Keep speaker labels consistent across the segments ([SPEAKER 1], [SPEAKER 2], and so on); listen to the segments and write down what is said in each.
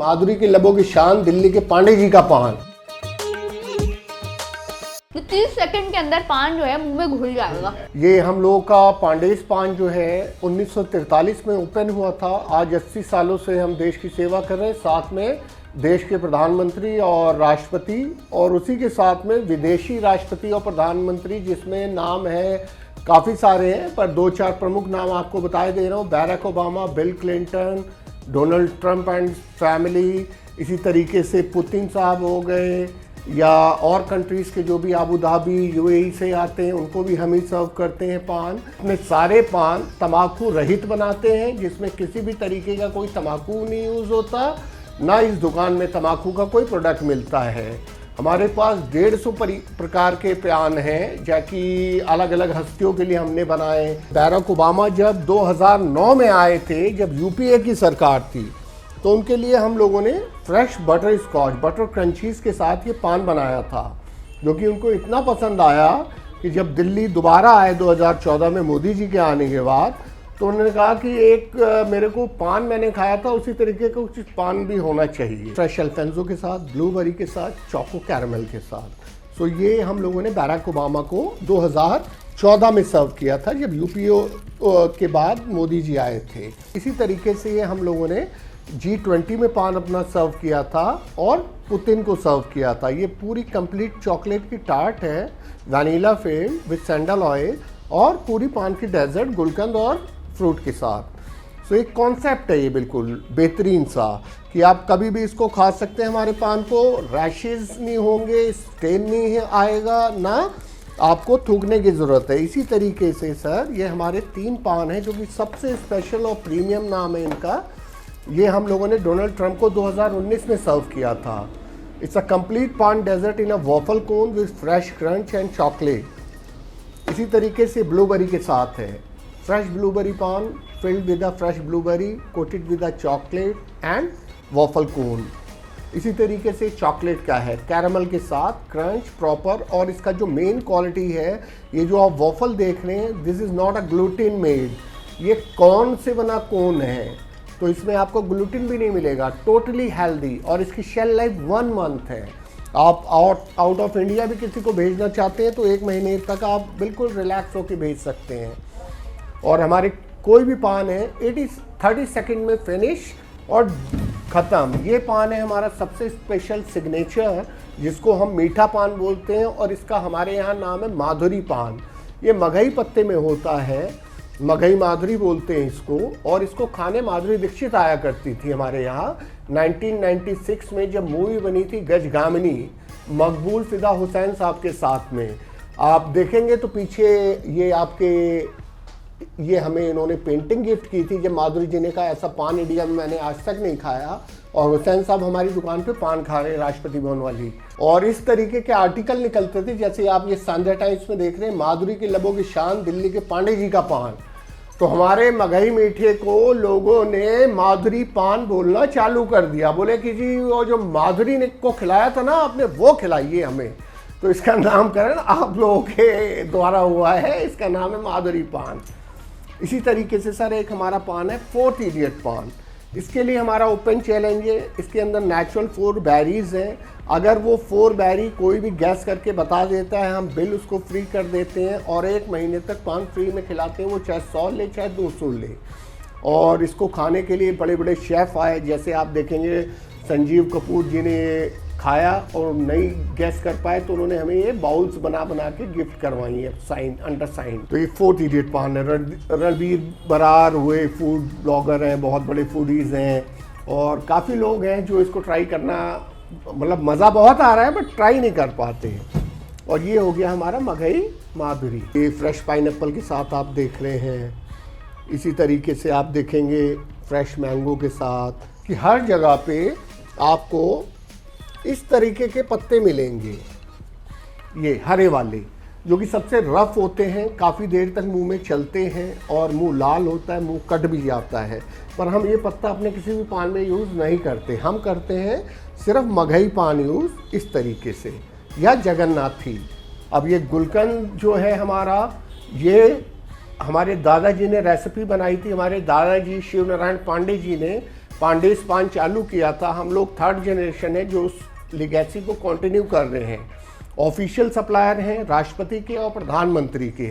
[SPEAKER 1] माधुरी की लबों की शान, दिल्ली के पांडे जी का पान।
[SPEAKER 2] 30 सेकंड के अंदर पान जो है मुंह में घुल जाएगा।
[SPEAKER 1] ये हम लोगों का पांडेस पान जो है 1943 में ओपन हुआ था। आज 80 सालों से हम देश की सेवा कर रहे हैं, साथ में देश के प्रधानमंत्री और राष्ट्रपति, और उसी के साथ में विदेशी राष्ट्रपति और प्रधानमंत्री, जिसमें नाम है काफ़ी सारे हैं, पर 2-4 प्रमुख नाम आपको बताए दे रहा हूँ। Barack Obama, bill Clinton, Donald Trump and family, इसी तरीके से पुतिन साहब हो गए, या और कंट्रीज़ के जो भी अबू धाबी, यूएई से आते हैं, उनको भी हम ही सर्व करते हैं पान। अपने सारे पान तम्बाकू रहित बनाते हैं, जिसमें किसी भी तरीके का कोई तम्बाकू नहीं यूज़ होता, ना इस दुकान में तम्बाकू का कोई प्रोडक्ट मिलता है। हमारे पास 150 प्रकार के पान हैं, जबकि अलग अलग हस्तियों के लिए हमने बनाए। बैरक ओबामा जब 2009 में आए थे, जब यूपीए की सरकार थी, तो उनके लिए हम लोगों ने fresh butter scotch, butter crunchies के साथ ये पान बनाया था, जो कि उनको इतना पसंद आया कि जब दिल्ली दोबारा आए 2014 में मोदी जी के आने के बाद, तो उन्होंने कहा कि एक मेरे को पान मैंने खाया था, उसी तरीके का कुछ पान भी होना चाहिए, फ्रेश अल्फेंजो के साथ, ब्लूबेरी के साथ, चोको कैरमल के साथ। सो ये हम लोगों ने बैरक ओबामा को 2014 में सर्व किया था, जब यूपीओ के बाद मोदी जी आए थे। इसी तरीके से ये हम लोगों ने G20 में पान अपना सर्व किया था और पुतिन को सर्व किया था। ये पूरी कंप्लीट चॉकलेट की टार्ट है, vanilla filled with sandal oil, और पूरी पान की डेजर्ट गुलकंद और फ्रूट के साथ। सो एक कॉन्सेप्ट है ये बिल्कुल बेहतरीन सा, कि आप कभी भी इसको खा सकते हैं हमारे पान को, रैशेज नहीं होंगे, स्टेन नहीं आएगा, ना आपको थूकने की ज़रूरत है। इसी तरीके से सर ये हमारे 3 पान हैं, जो कि सबसे स्पेशल और प्रीमियम नाम है इनका। ये हम लोगों ने डोनाल्ड ट्रंप को 2019 में सर्व किया था। It's a complete paan dessert in a waffle cone with fresh crunch and chocolate. इसी तरीके से ब्लूबेरी के साथ है, fresh blueberry paan filled with a fresh blueberry coated with a chocolate and waffle cone. इसी तरीके से चॉकलेट का है, कैरमल के साथ क्रंच प्रॉपर, और इसका जो मेन क्वालिटी है, ये जो आप वॉफल देख रहे हैं, this is not a gluten made, ये कॉर्न से बना कोन है, तो इसमें आपको ग्लूटेन भी नहीं मिलेगा, टोटली हेल्दी, और इसकी शेल लाइफ 1 मंथ है। आप आउट ऑफ इंडिया भी किसी को भेजना चाहते हैं तो 1 महीने तक आप बिल्कुल रिलैक्स होकर भेज सकते हैं। और हमारे कोई भी पान है 30 सेकंड में फिनिश और ख़त्म। ये पान है हमारा सबसे स्पेशल सिग्नेचर, जिसको हम मीठा पान बोलते हैं, और इसका हमारे यहाँ नाम है माधुरी पान। ये मगही पत्ते में होता है, मगही माधुरी बोलते हैं इसको, और इसको खाने माधुरी दीक्षित आया करती थी हमारे यहाँ 1996 में, जब मूवी बनी थी गजगामिनी, मकबूल फिदा हुसैन साहब के साथ में। आप देखेंगे तो पीछे ये हमें इन्होंने पेंटिंग गिफ्ट की थी, जब माधुरी जी ने कहा ऐसा पान इंडिया में मैंने आज तक नहीं खाया, और हुसैन साहब हमारी दुकान पे पान खा रहे हैं, राष्ट्रपति भवन वाली। और इस तरीके के आर्टिकल निकलते थे, जैसे आप ये सांझा टाइम्स में देख रहे हैं, माधुरी की लबों की शान, दिल्ली के पांडे जी का पान। तो हमारे मगही मीठे को लोगों ने माधुरी पान बोलना चालू कर दिया, बोले कि जी वो जो माधुरी ने को खिलाया था ना आपने, वो खिलाइए हमें। तो इसका नामकरण आप लोगों के द्वारा हुआ है, इसका नाम है माधुरी पान। इसी तरीके से सर एक हमारा पान है 4th इडियट पान। इसके लिए हमारा ओपन चैलेंज है, इसके अंदर नेचुरल 4 बेरीज हैं। अगर वो 4 बेरी कोई भी गैस करके बता देता है, हम बिल उसको फ्री कर देते हैं, और 1 महीने तक पान फ्री में खिलाते हैं, वो चाहे 100 ले चाहे 200 ले। और इसको खाने के लिए बड़े बड़े शेफ़ आए, जैसे आप देखेंगे संजीव कपूर जी ने खाया और नहीं गैस कर पाए, तो उन्होंने हमें ये बाउल्स बना के गिफ्ट करवाई है, साइन अंडर साइन। तो ये 4th इडियट पान है। रणबीर बरार हुए फूड ब्लॉगर हैं, बहुत बड़े फूडीज़ हैं, और काफ़ी लोग हैं जो इसको ट्राई करना, मतलब मज़ा बहुत आ रहा है बट ट्राई नहीं कर पाते हैं। और ये हो गया हमारा मगही माधुरी, ये फ्रेश पाइनएप्पल के साथ आप देख रहे हैं। इसी तरीके से आप देखेंगे फ्रेश मैंगो के साथ, कि हर जगह पे आपको इस तरीके के पत्ते मिलेंगे, ये हरे वाले, जो कि सबसे रफ होते हैं, काफ़ी देर तक मुंह में चलते हैं, और मुंह लाल होता है, मुंह कट भी जाता है। पर हम ये पत्ता अपने किसी भी पान में यूज़ नहीं करते, हम करते हैं सिर्फ मगही पान यूज़ इस तरीके से, या जगन्नाथी। अब ये गुलकंद जो है हमारा, ये हमारे दादाजी ने रेसिपी बनाई थी, हमारे दादाजी शिव नारायण पांडे जी ने पांडेस पान चालू किया था, हम लोग थर्ड जनरेशन है जो उस लिगेसी को कंटिन्यू कर रहे हैं। ऑफिशियल सप्लायर हैं राष्ट्रपति के और प्रधानमंत्री के।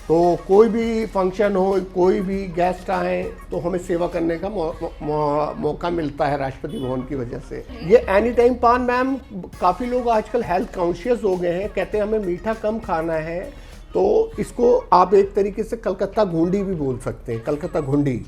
[SPEAKER 1] तो कोई भी फंक्शन हो, कोई भी गेस्ट आए तो हमें सेवा करने का मौका मिलता है राष्ट्रपति भवन की वजह से। ये एनी टाइम पान मैम, काफ़ी लोग आजकल हेल्थ कॉन्शियस हो गए हैं, कहते हैं हमें मीठा कम खाना है, तो इसको आप एक तरीके से कलकत्ता घुंडी भी बोल सकते हैं, कलकत्ता घुंडी।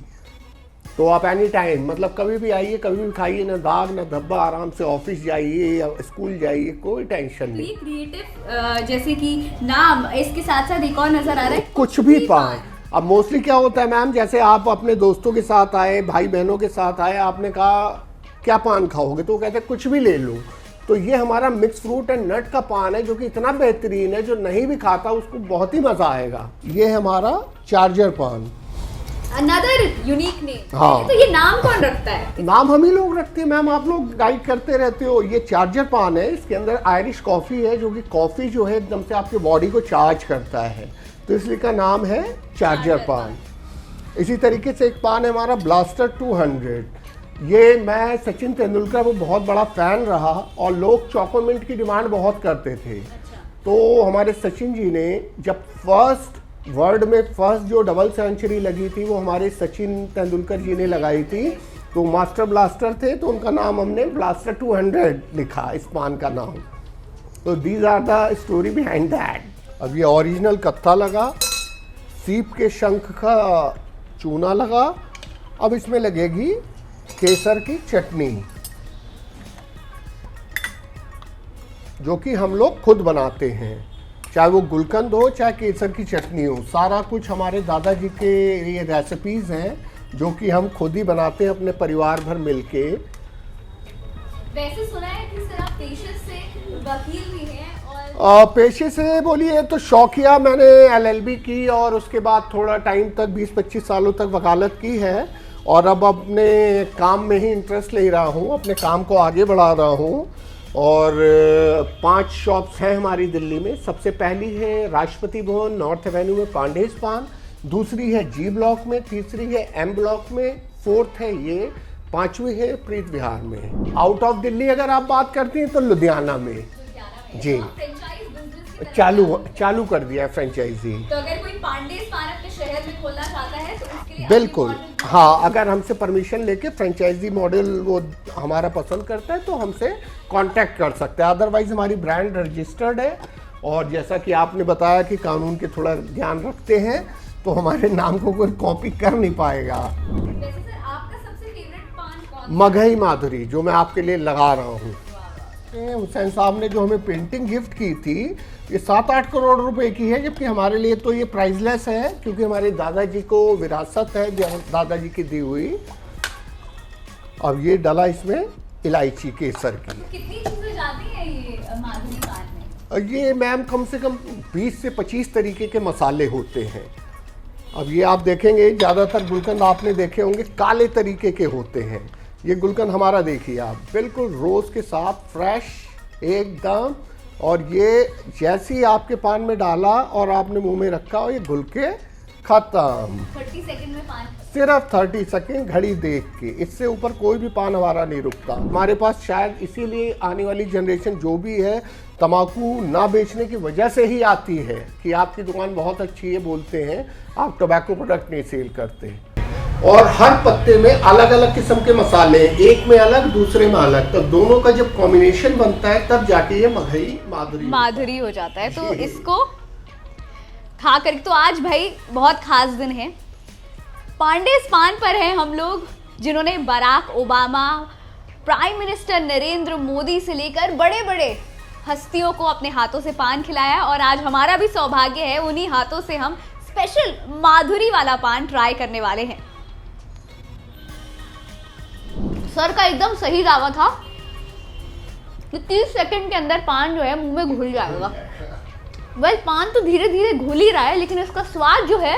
[SPEAKER 1] तो आप एनी टाइम मतलब कभी भी आइए, कभी भी खाइए, ना दाग ना धब्बा, आराम से ऑफिस जाइए या स्कूल जाइए, कोई टेंशन नहीं।
[SPEAKER 2] ये क्रिएटिव जैसे कि नाम, इसके साथ साथ एक और नजर आ रहा है
[SPEAKER 1] कुछ भी पान। अब मोस्टली क्या होता है मैम, जैसे आप अपने दोस्तों के साथ आए, भाई बहनों के साथ आए, आपने कहा क्या पान खाओगे, तो कहते हैं कुछ भी ले लो। तो ये हमारा मिक्स फ्रूट एंड नट का पान है जो कि इतना बेहतरीन है, जो नहीं भी खाता उसको बहुत ही मज़ा आएगा। ये हमारा चार्जर पान,
[SPEAKER 2] अनदर यूनिक नेम।
[SPEAKER 1] हाँ।
[SPEAKER 2] तो ये नाम कौन रखता है?
[SPEAKER 1] नाम हम ही लोग रखते हैं मैम, आप लोग गाइड करते रहते हो। ये चार्जर पान है, इसके अंदर आयरिश कॉफ़ी है, जो कि कॉफ़ी जो है एकदम से आपके बॉडी को चार्ज करता है, तो इसलिए का नाम है चार्जर पान। इसी तरीके से एक पान है हमारा ब्लास्टर 200। ये मैं सचिन तेंदुलकर वो बहुत बड़ा फ़ैन रहा और लोग चॉकोमिंट की डिमांड बहुत करते थे। तो हमारे सचिन जी ने जब वर्ल्ड में फर्स्ट जो डबल सेंचुरी लगी थी वो हमारे सचिन तेंदुलकर जी ने लगाई थी, तो मास्टर ब्लास्टर थे, तो उनका नाम हमने ब्लास्टर 200 लिखा इस पान का नाम। तो these are the story behind that. अब ये ओरिजिनल कत्था लगा, सीप के शंख का चूना लगा। अब इसमें लगेगी केसर की चटनी, जो कि हम लोग खुद बनाते हैं, चाहे वो गुलकंद हो चाहे केसर की चटनी हो, सारा कुछ हमारे दादाजी के ये रेसिपीज़ हैं जो कि हम खुद ही बनाते हैं अपने परिवार भर मिलके।
[SPEAKER 2] वैसे सुना है कि सर आप पेशे से वकील भी हैं और
[SPEAKER 1] पेशे से बोलिए तो शौकिया, मैंने LLB की और उसके बाद थोड़ा टाइम तक 20-25 सालों तक वकालत की है, और अब अपने काम में ही इंटरेस्ट ले रहा हूँ, अपने काम को आगे बढ़ा रहा हूँ। और 5 शॉप्स हैं हमारी दिल्ली में। सबसे पहली है राष्ट्रपति भवन नॉर्थ एवेन्यू में पांडेस पान, दूसरी है G ब्लॉक में, तीसरी है M ब्लॉक में, फोर्थ है ये, 5वीं है प्रीत विहार में। आउट ऑफ दिल्ली अगर आप बात करती हैं तो लुधियाना में जी चालू कर दिया है फ्रेंचाइजी।
[SPEAKER 2] तो अगर कोई पांडेस पान अपने शहर में खोलना चाहता है तो उसके लिए
[SPEAKER 1] बिल्कुल, हाँ, अगर हमसे परमिशन लेके फ्रेंचाइजी मॉडल वो हमारा पसंद करता है तो हमसे कांटेक्ट कर सकता है। अदरवाइज हमारी ब्रांड रजिस्टर्ड है, और जैसा कि आपने बताया कि कानून के थोड़ा ध्यान रखते हैं, तो हमारे नाम को कोई कॉपी कर नहीं पाएगा।
[SPEAKER 2] वैसे सर आपका सबसे फेवरेट पान कौन?
[SPEAKER 1] मगही माधुरी, जो मैं आपके लिए लगा रहा हूँ। हुसैन साहब ने जो हमें पेंटिंग गिफ्ट की थी, ये 7-8 करोड़ रुपए की है, जबकि हमारे लिए तो ये प्राइसलेस है, क्योंकि हमारे दादाजी को विरासत है दादाजी की दी हुई। अब ये डला इसमें इलायची केसर की।
[SPEAKER 2] कितनी चीजें जाती हैं ये माधुरी पान में?
[SPEAKER 1] ये मैम कम से कम 20 से 25 तरीके के मसाले होते हैं। अब ये आप देखेंगे ज़्यादातर गुलकंद आपने देखे होंगे काले तरीके के होते हैं। ये गुलकंद हमारा देखिए आप, बिल्कुल रोज़ के साथ फ्रेश एकदम, और ये जैसे ही आपके पान में डाला और आपने मुंह में रखा और ये घुल के खत्म।
[SPEAKER 2] 30 सेकंड में पान,
[SPEAKER 1] सिर्फ 30 सेकंड घड़ी देख के, इससे ऊपर कोई भी पान हमारा नहीं रुकता। हमारे पास शायद इसीलिए आने वाली जनरेशन जो भी है तंबाकू ना बेचने की वजह से ही आती है कि आपकी दुकान बहुत अच्छी है, बोलते हैं आप टोबैको प्रोडक्ट नहीं सेल करते। और हर पत्ते में अलग अलग किस्म के मसाले हैं, एक में अलग दूसरे में अलग, तो दोनों का जब कॉम्बिनेशन बनता है तब जाके ये मगही माधुरी
[SPEAKER 2] हो जाता है। तो इसको खा कर, तो आज भाई बहुत खास दिन है, पांडेस पान पर है हम लोग, जिन्होंने Barack Obama, prime minister Narendra Modi से लेकर बड़े बड़े हस्तियों को अपने हाथों से पान खिलाया, और आज हमारा भी सौभाग्य है, उन्हीं हाथों से हम स्पेशल माधुरी वाला पान ट्राई करने वाले हैं। सर का एकदम सही दावा था कि 30 सेकंड के अंदर पान जो है मुंह में घुल जाएगा। वह पान तो धीरे धीरे घुल ही रहा है, लेकिन इसका स्वाद जो है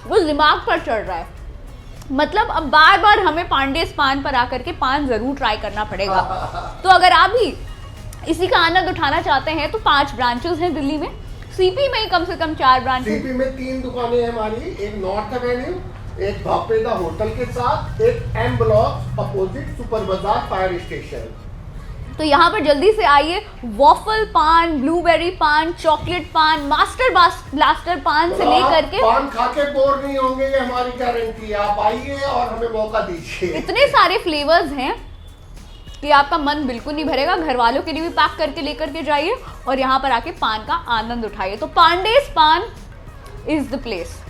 [SPEAKER 2] वो दिमाग पर चढ़ रहा है। मतलब अब बार बार हमें पांडेस पान पर आकर के पान जरूर ट्राई करना पड़ेगा। तो अगर आप भी इसी का आनंद उठाना चाहते हैं तो 5 ब्रांचेस हैं दिल्ली में, सीपी में ही कम से कम 4 ब्रांचेस।
[SPEAKER 1] सीपी में 3 दुकानें हैं हमारी, एक नॉर्थ एवेन्यू, एक भापेदा होटल के साथ, एक एम ब्लॉक अपोजिट सुपर बाजार फायर स्टेशन।
[SPEAKER 2] तो यहाँ पर जल्दी से आइए, वॉफल पान, ब्लूबेरी पान, चॉकलेट पान, मास्टर ब्लास्टर पान से लेकर के
[SPEAKER 1] पान खा के बोर नहीं होंगे, ये हमारी गारंटी है। आप आइए और हमें मौका दीजिए।
[SPEAKER 2] इतने सारे फ्लेवर्स हैं कि आपका मन बिल्कुल नहीं भरेगा। घर वालों के लिए भी पैक करके लेकर के जाइए और यहाँ पर आके पान का आनंद उठाइए। तो पांडेस पान इज द प्लेस।